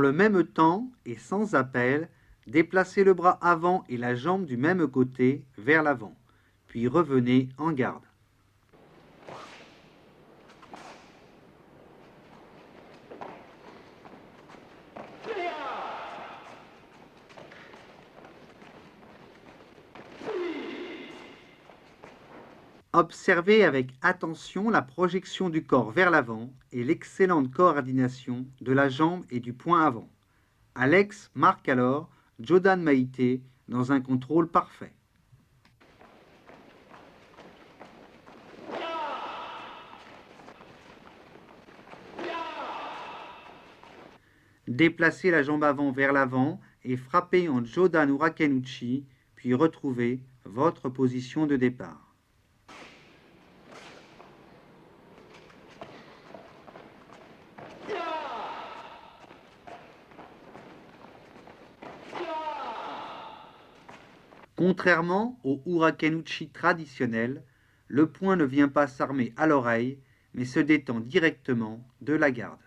le même temps et sans appel, déplacez le bras avant et la jambe du même côté vers l'avant, puis revenez en garde. Observez avec attention la projection du corps vers l'avant et l'excellente coordination de la jambe et du poing avant. Alex marque alors Jodan Maïté dans un contrôle parfait. Déplacez la jambe avant vers l'avant et frappez en Jodan Urakenuchi, puis retrouvez votre position de départ. Contrairement au Urakenuchi traditionnel, le poing ne vient pas s'armer à l'oreille, mais se détend directement de la garde.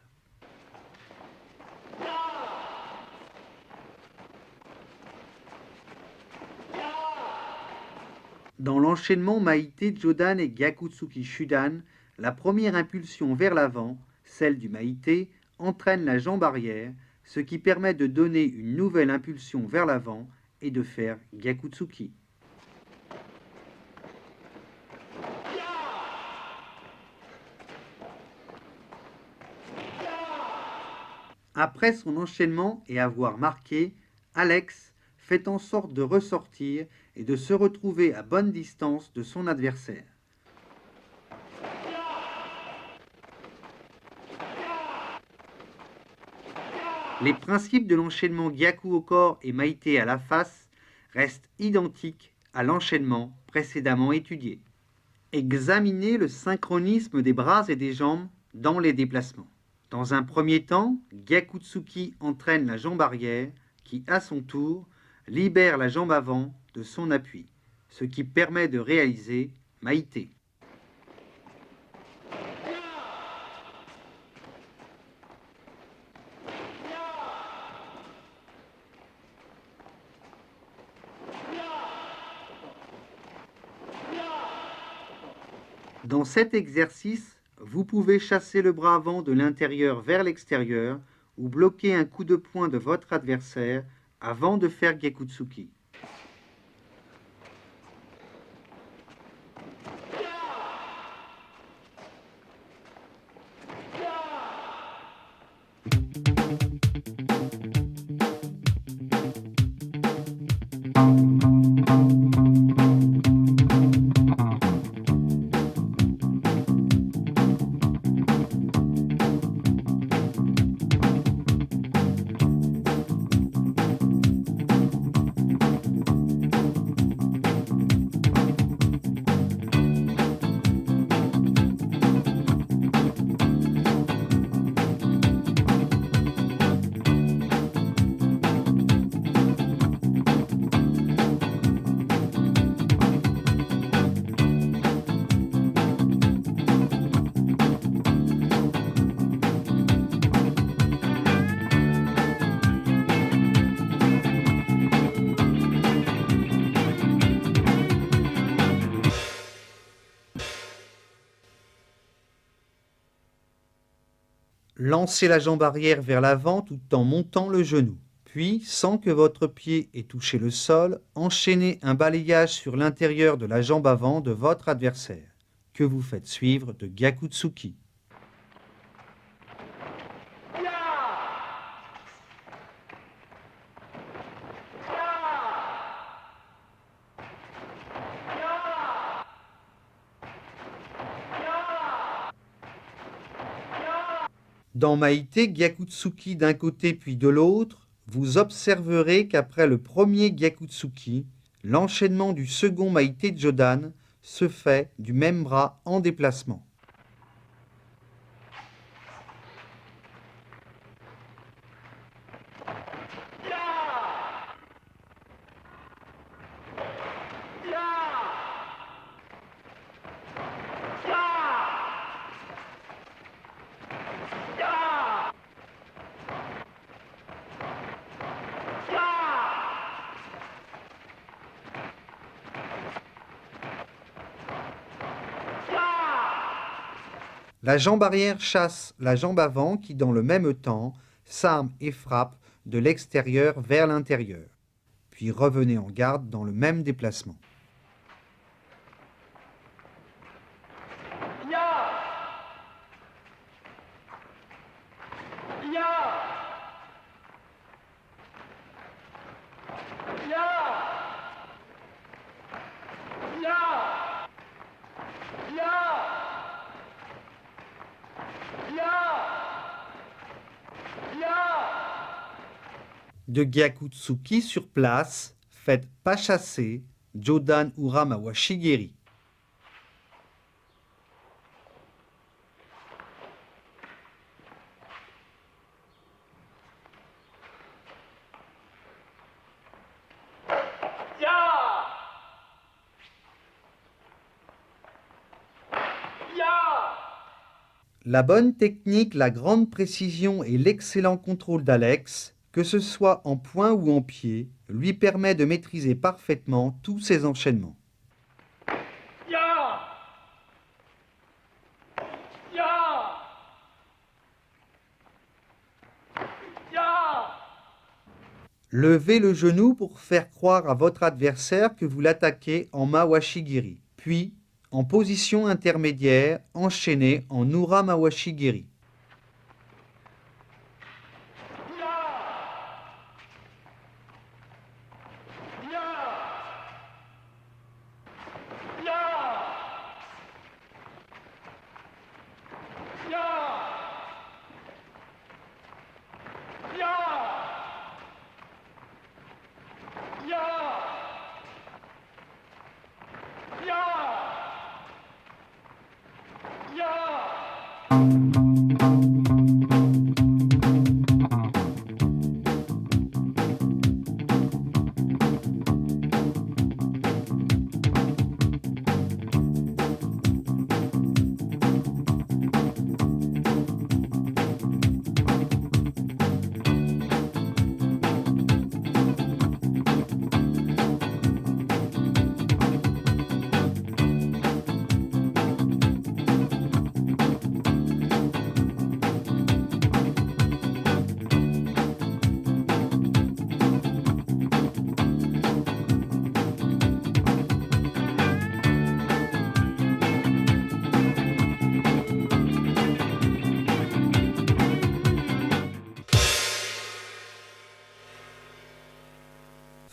Dans l'enchaînement Maïté Jodan et Gyakutsuki Shudan, la première impulsion vers l'avant, celle du Maïté, entraîne la jambe arrière, ce qui permet de donner une nouvelle impulsion vers l'avant et de faire Gyakutsuki. Après son enchaînement et avoir marqué, Alex fait en sorte de ressortir et de se retrouver à bonne distance de son adversaire. Les principes de l'enchaînement Gyaku au corps et Maïté à la face restent identiques à l'enchaînement précédemment étudié. Examinez le synchronisme des bras et des jambes dans les déplacements. Dans un premier temps, Gyakutsuki entraîne la jambe arrière qui, à son tour, libère la jambe avant de son appui, ce qui permet de réaliser Maïté. Dans cet exercice, vous pouvez chasser le bras avant de l'intérieur vers l'extérieur ou bloquer un coup de poing de votre adversaire avant de faire Gyakutsuki. Lancez la jambe arrière vers l'avant tout en montant le genou. Puis, sans que votre pied ait touché le sol, enchaînez un balayage sur l'intérieur de la jambe avant de votre adversaire, que vous faites suivre de Gyakutsuki. Dans Maïté Gyakutsuki d'un côté puis de l'autre, vous observerez qu'après le premier Gyakutsuki, l'enchaînement du second Maïté Jodan se fait du même bras en déplacement. La jambe arrière chasse la jambe avant qui, dans le même temps, s'arme et frappe de l'extérieur vers l'intérieur. Puis revenez en garde dans le même déplacement. De Gyakutsuki sur place, faites pas chasser, Jodan Uramawa Shigeri. La bonne technique, la grande précision et l'excellent contrôle d'Alex, que ce soit en point ou en pied, lui permet de maîtriser parfaitement tous ses enchaînements. Levez le genou pour faire croire à votre adversaire que vous l'attaquez en Mawashigiri, puis, en position intermédiaire, enchaînez en Ura Mawashigiri.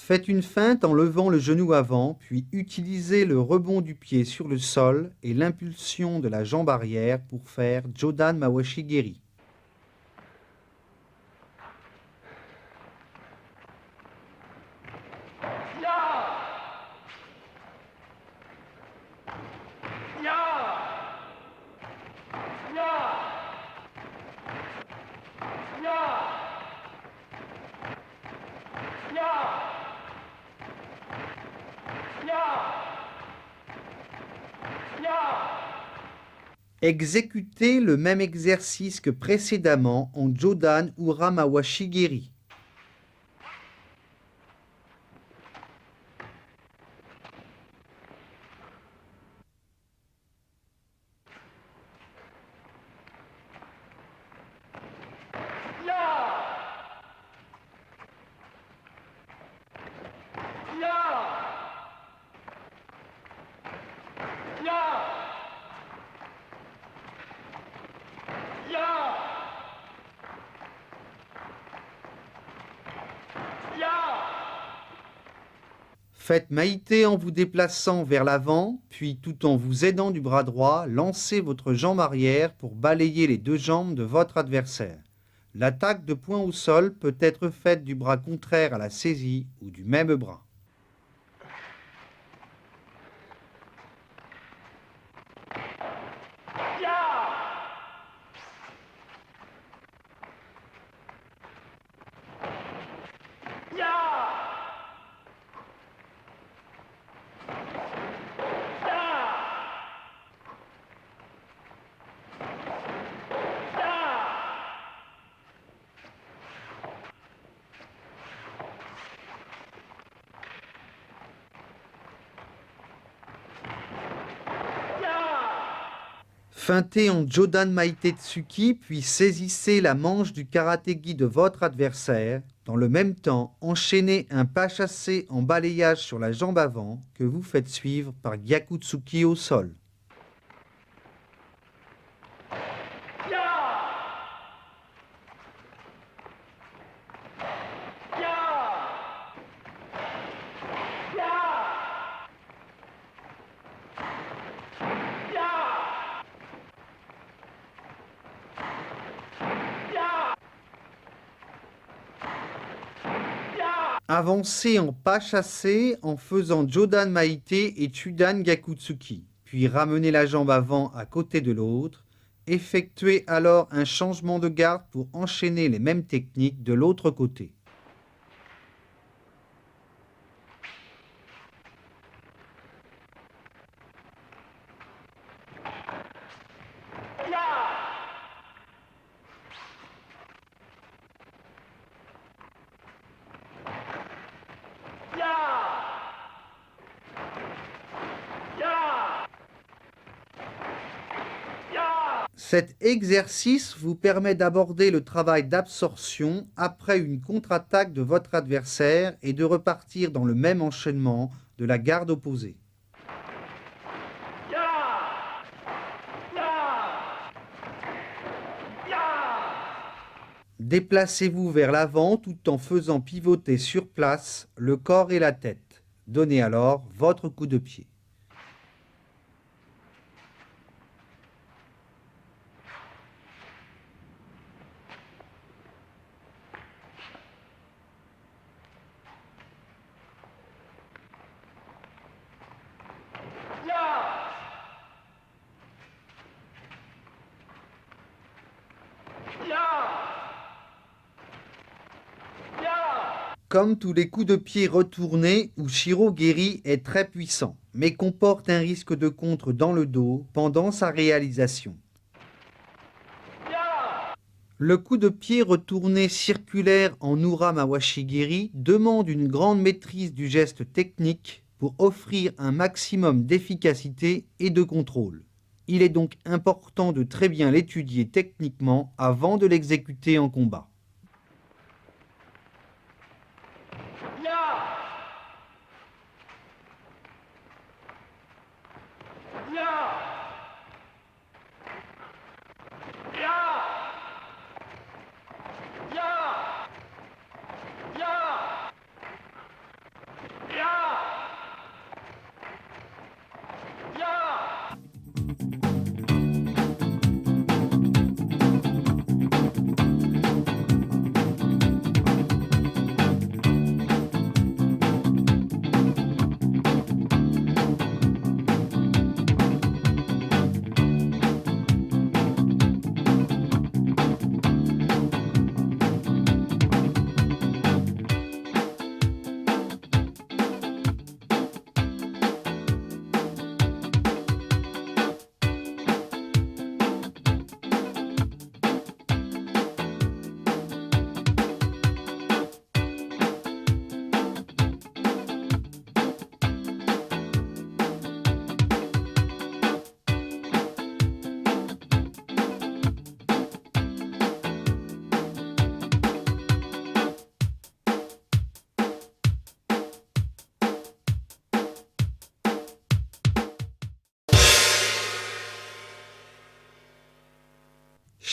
Faites une feinte en levant le genou avant, puis utilisez le rebond du pied sur le sol et l'impulsion de la jambe arrière pour faire Jodan Mawashigiri. Exécutez le même exercice que précédemment en Jodan Ura Mawashigiri. Faites Maïté en vous déplaçant vers l'avant, puis tout en vous aidant du bras droit, lancez votre jambe arrière pour balayer les deux jambes de votre adversaire. L'attaque de poing au sol peut être faite du bras contraire à la saisie ou du même bras. Feintez en Jodan Maitetsuki, puis saisissez la manche du karatégi de votre adversaire. Dans le même temps, enchaînez un pas chassé en balayage sur la jambe avant que vous faites suivre par Gyakutsuki au sol. Avancez en pas chassé en faisant Jodan Maite et Chudan Gyakutsuki, puis ramenez la jambe avant à côté de l'autre. Effectuez alors un changement de garde pour enchaîner les mêmes techniques de l'autre côté. Cet exercice vous permet d'aborder le travail d'absorption après une contre-attaque de votre adversaire et de repartir dans le même enchaînement de la garde opposée. Déplacez-vous vers l'avant tout en faisant pivoter sur place le corps et la tête. Donnez alors votre coup de pied. Comme tous les coups de pied retournés, Ushiro-geri est très puissant, mais comporte un risque de contre dans le dos pendant sa réalisation. Le coup de pied retourné circulaire en Ura Mawashigiri demande une grande maîtrise du geste technique pour offrir un maximum d'efficacité et de contrôle. Il est donc important de très bien l'étudier techniquement avant de l'exécuter en combat.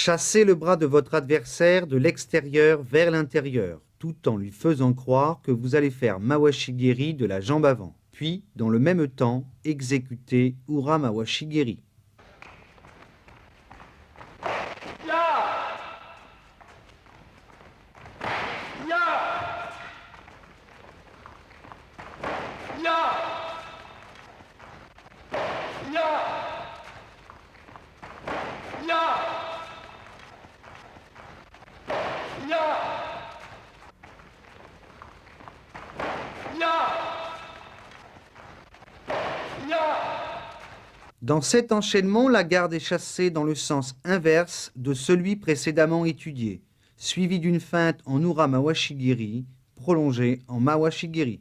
Chassez le bras de votre adversaire de l'extérieur vers l'intérieur, tout en lui faisant croire que vous allez faire Mawashigiri de la jambe avant. Puis, dans le même temps, exécutez Ura Mawashigiri. Dans cet enchaînement, la garde est chassée dans le sens inverse de celui précédemment étudié, suivi d'une feinte en Ura Mawashigiri, prolongée en Mawashigiri.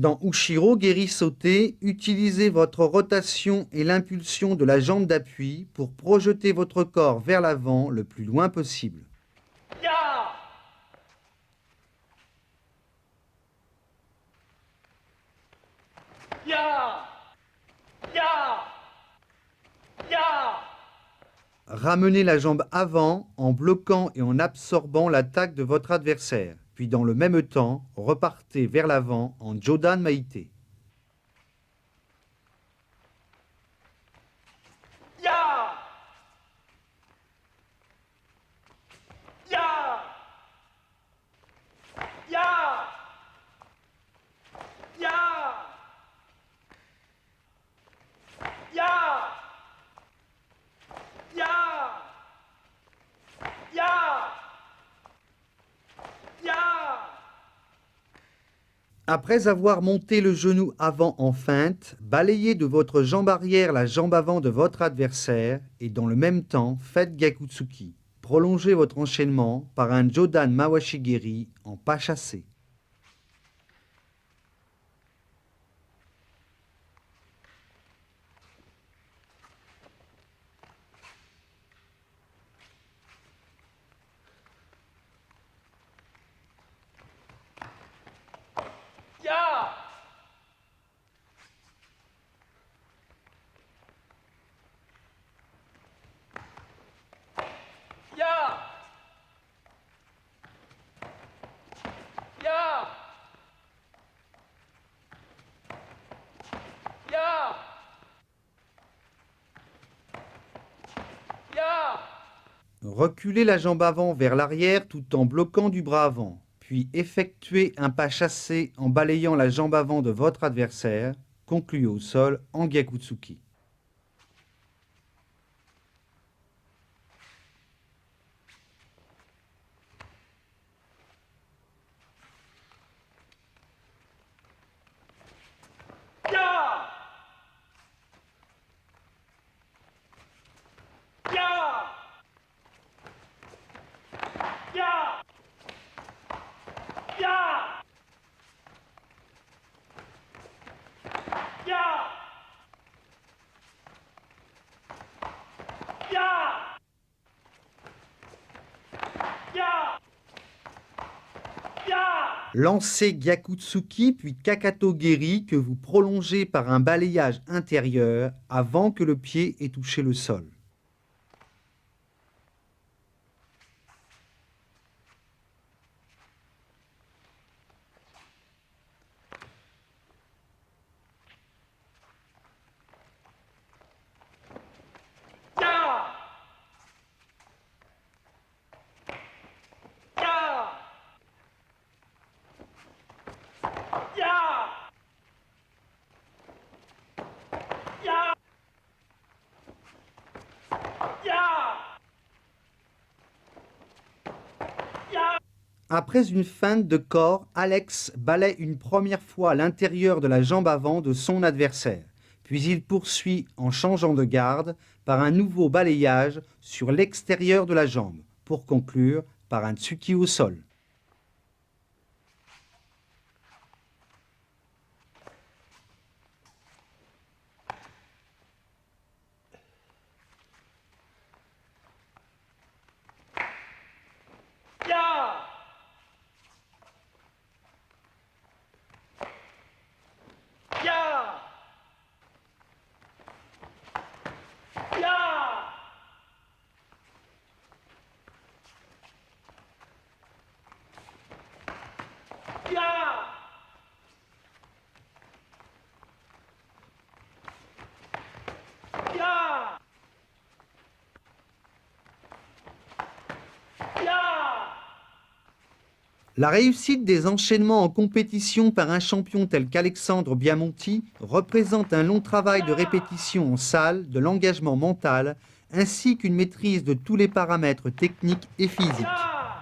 Dans Ushiro Geri Sauté, utilisez votre rotation et l'impulsion de la jambe d'appui pour projeter votre corps vers l'avant le plus loin possible. Ya! Ya! Ya! Ya! Ramenez la jambe avant en bloquant et en absorbant l'attaque de votre adversaire. Puis dans le même temps, repartez vers l'avant en Jodan Maite. Ya! Ya! Ya! Ya! Ya! Ya! Ya! Ya! Après avoir monté le genou avant en feinte, balayez de votre jambe arrière la jambe avant de votre adversaire et dans le même temps, faites Gyakutsuki. Prolongez votre enchaînement par un Jodan Mawashigiri en pas chassé. Ya! Ya! Ya! Ya! Ya! Reculez la jambe avant vers l'arrière tout en bloquant du bras avant, puis effectuez un pas chassé en balayant la jambe avant de votre adversaire. Concluez au sol en Gyakutsuki. Ya! Ya! Ya! Ya! Ya! Ya! Ya! Ya! Lancez Gyakutsuki puis Kakato Geri que vous prolongez par un balayage intérieur avant que le pied ait touché le sol. Ya! Ya! Ya! Ya! Ya! Ya! Après une feinte de corps, Alex balaie une première fois l'intérieur de la jambe avant de son adversaire. Puis il poursuit en changeant de garde par un nouveau balayage sur l'extérieur de la jambe, pour conclure par un tsuki au sol. Ya! Ya! Ya! Ya! Ya! Ya! La réussite des enchaînements en compétition par un champion tel qu'Alexandre Biamonti représente un long travail de répétition en salle, de l'engagement mental, ainsi qu'une maîtrise de tous les paramètres techniques et physiques. Ya!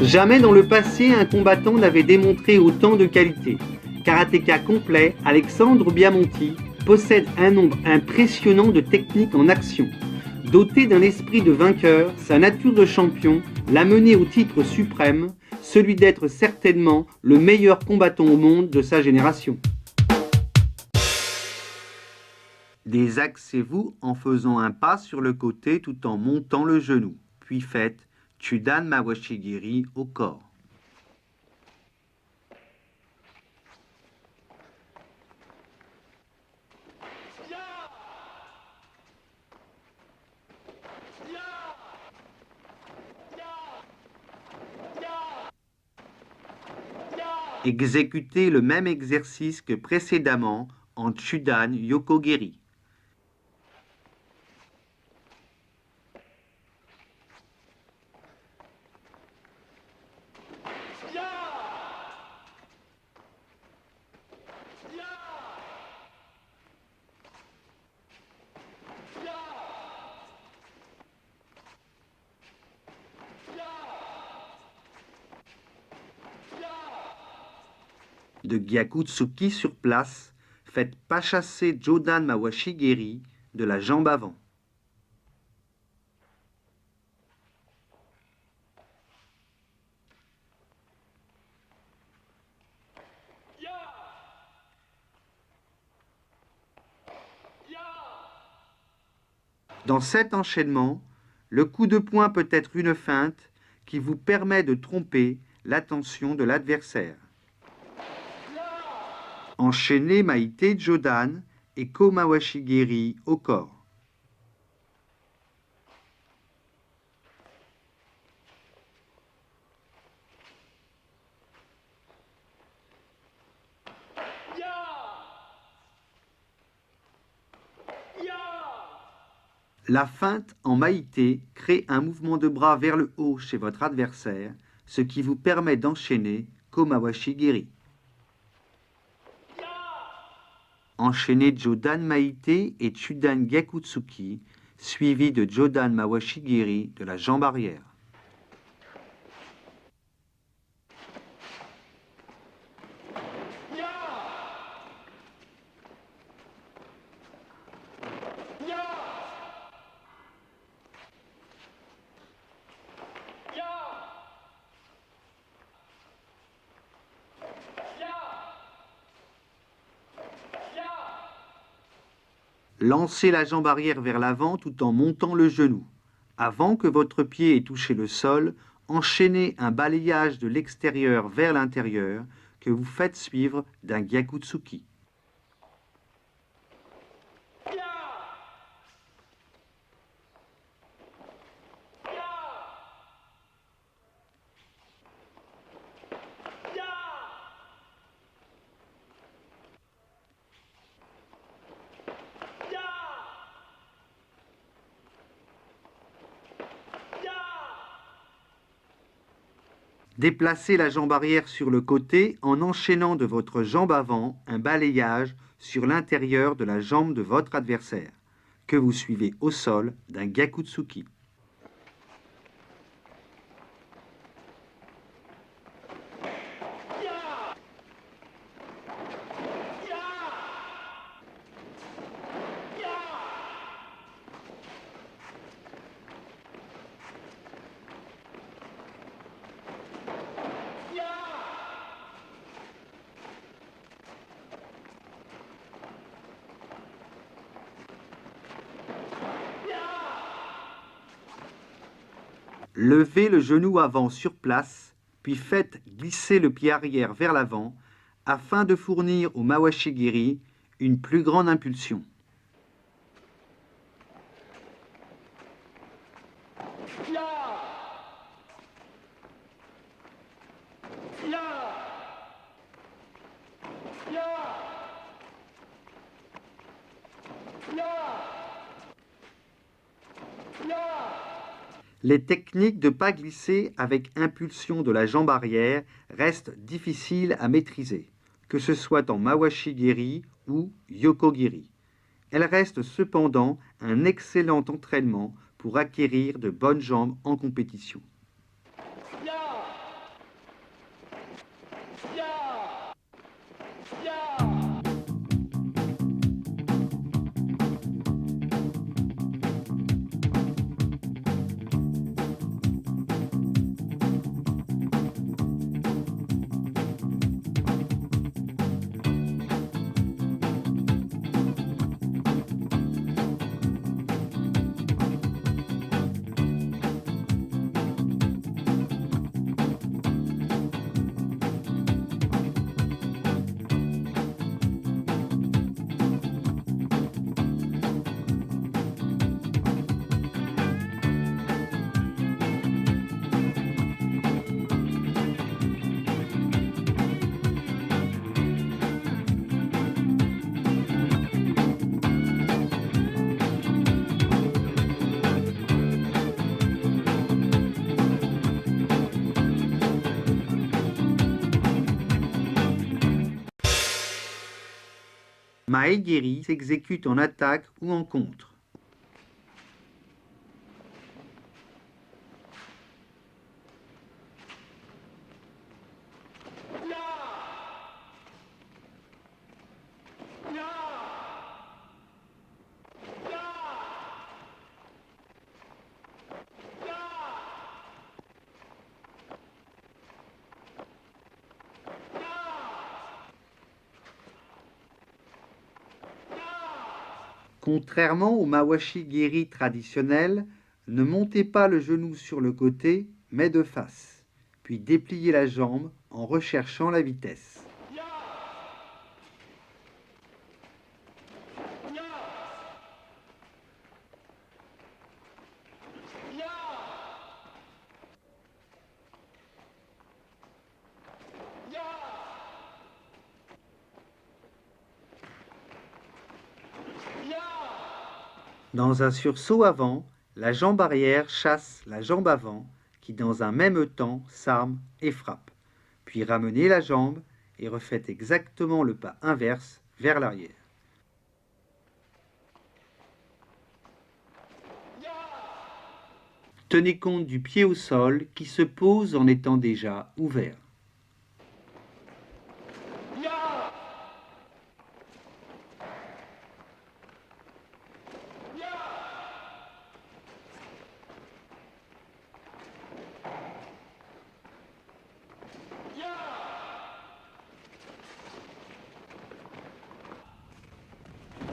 Jamais dans le passé, un combattant n'avait démontré autant de qualité. Karatéka complet, Alexandre Biamonti possède un nombre impressionnant de techniques en action. Doté d'un esprit de vainqueur, sa nature de champion l'a mené au titre suprême, celui d'être certainement le meilleur combattant au monde de sa génération. Désaxez-vous en faisant un pas sur le côté tout en montant le genou, puis faites Chudan Mawashigiri au corps. Exécutez le même exercice que précédemment en Chudan Yokogiri. De Gyakutsuki sur place, faites pas chasser Jodan Mawashigiri de la jambe avant. Dans cet enchaînement, le coup de poing peut être une feinte qui vous permet de tromper l'attention de l'adversaire. Enchaînez Maite Jodan et Ko Mawashigiri au corps. La feinte en Maïté crée un mouvement de bras vers le haut chez votre adversaire, ce qui vous permet d'enchaîner Ko Mawashigiri. Enchaînez Jodan Maïté et Chudan Gyakutsuki, suivi de Jodan Mawashigiri de la jambe arrière. Lancez la jambe arrière vers l'avant tout en montant le genou. Avant que votre pied ait touché le sol, enchaînez un balayage de l'extérieur vers l'intérieur que vous faites suivre d'un Gyakutsuki. Déplacez la jambe arrière sur le côté en enchaînant de votre jambe avant un balayage sur l'intérieur de la jambe de votre adversaire, que vous suivez au sol d'un Gyakutsuki. Levez le genou avant sur place, puis faites glisser le pied arrière vers l'avant afin de fournir au Mawashigiri une plus grande impulsion. Les techniques de pas glisser avec impulsion de la jambe arrière restent difficiles à maîtriser, que ce soit en mawashi-geri ou yoko-giri. Elles restent cependant un excellent entraînement pour acquérir de bonnes jambes en compétition. Ya. Ya. Ya. Mae-geri s'exécute en attaque ou en contre. Ya. Ya. Ya. Ya. Contrairement au mawashi-geri traditionnel, ne montez pas le genou sur le côté, mais de face, puis dépliez la jambe en recherchant la vitesse. Ya. Ya. Ya. Ya. Ya. Dans un sursaut avant, la jambe arrière chasse la jambe avant, qui dans un même temps s'arme et frappe. Puis ramenez la jambe et refaites exactement le pas inverse vers l'arrière. Tenez compte du pied au sol qui se pose en étant déjà ouvert. Ya. Ya.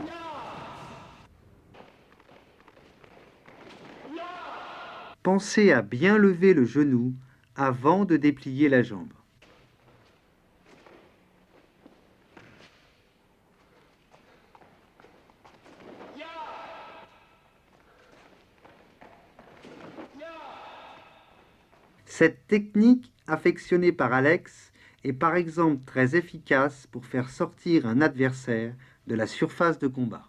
Ya. Pensez à bien lever le genou avant de déplier la jambe. Cette technique, affectionnée par Alex, est par exemple très efficace pour faire sortir un adversaire de la surface de combat.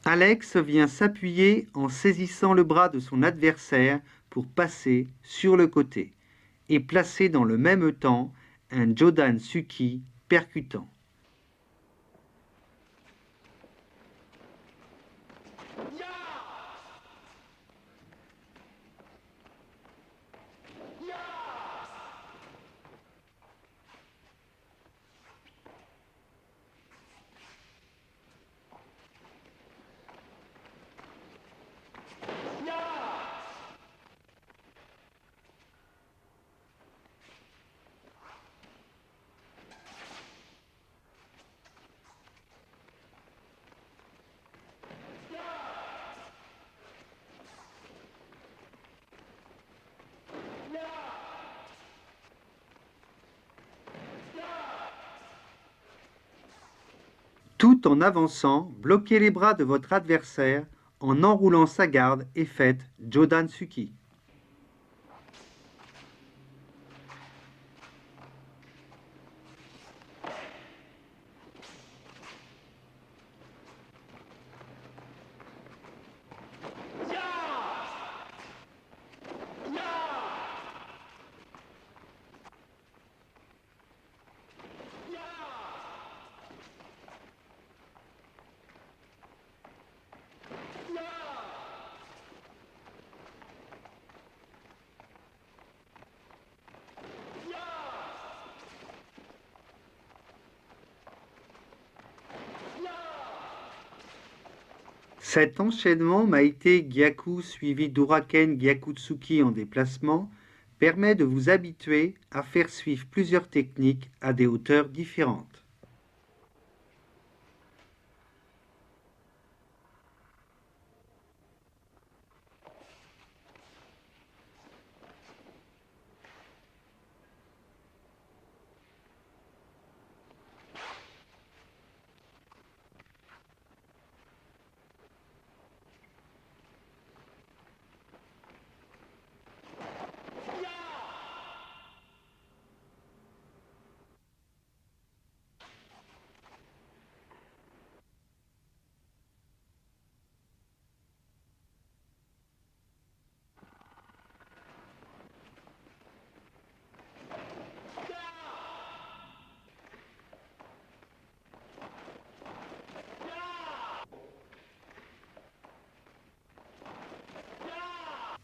Alex vient s'appuyer en saisissant le bras de son adversaire pour passer sur le côté et placer dans le même temps un Jodan Suki percutant. Tout en avançant, bloquez les bras de votre adversaire en enroulant sa garde et faites Jodan Suki. Cet enchaînement Maïté-Gyaku suivi d'Uraken-Gyakutsuki en déplacement permet de vous habituer à faire suivre plusieurs techniques à des hauteurs différentes.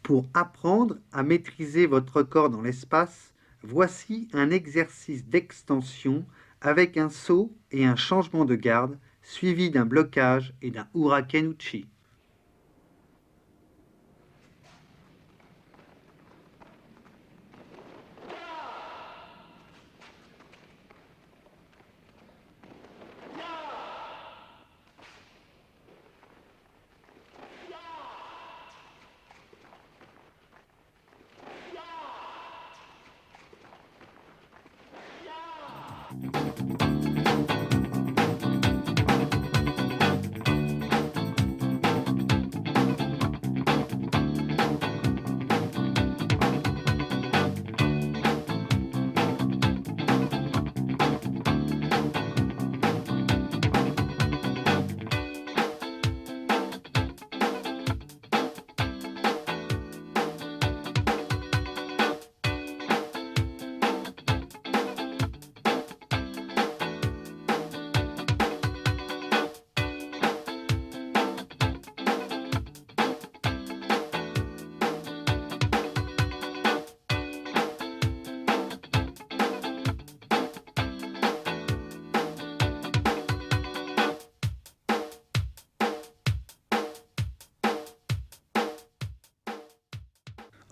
Pour apprendre à maîtriser votre corps dans l'espace, voici un exercice d'extension avec un saut et un changement de garde, suivi d'un blocage et d'un Uraken Uchi.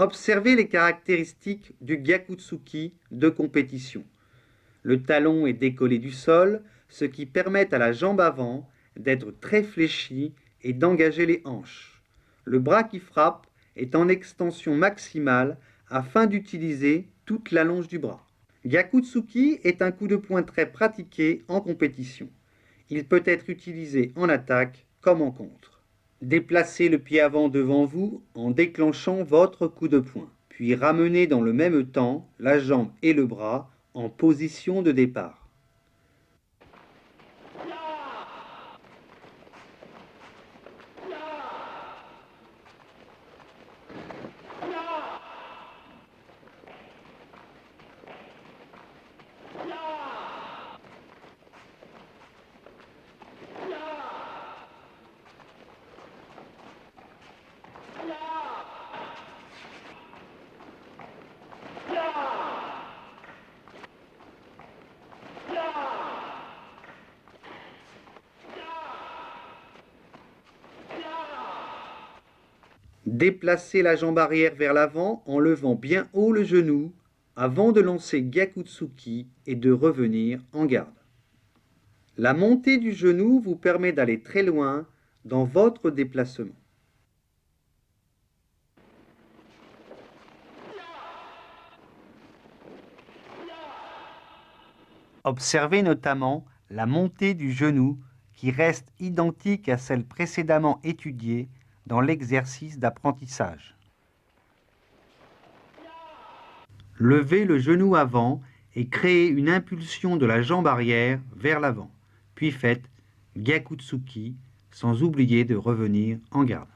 Observez les caractéristiques du Gyakutsuki de compétition. Le talon est décollé du sol, ce qui permet à la jambe avant d'être très fléchie et d'engager les hanches. Le bras qui frappe est en extension maximale afin d'utiliser toute la longe du bras. Gyakutsuki est un coup de poing très pratiqué en compétition. Il peut être utilisé en attaque comme en contre. Déplacez le pied avant devant vous en déclenchant votre coup de poing, puis ramenez dans le même temps la jambe et le bras en position de départ. Déplacez la jambe arrière vers l'avant en levant bien haut le genou avant de lancer Gyakutsuki et de revenir en garde. La montée du genou vous permet d'aller très loin dans votre déplacement. Observez notamment la montée du genou qui reste identique à celle précédemment étudiée dans l'exercice d'apprentissage. Levez le genou avant et créez une impulsion de la jambe arrière vers l'avant, puis faites Gyakutsuki sans oublier de revenir en garde.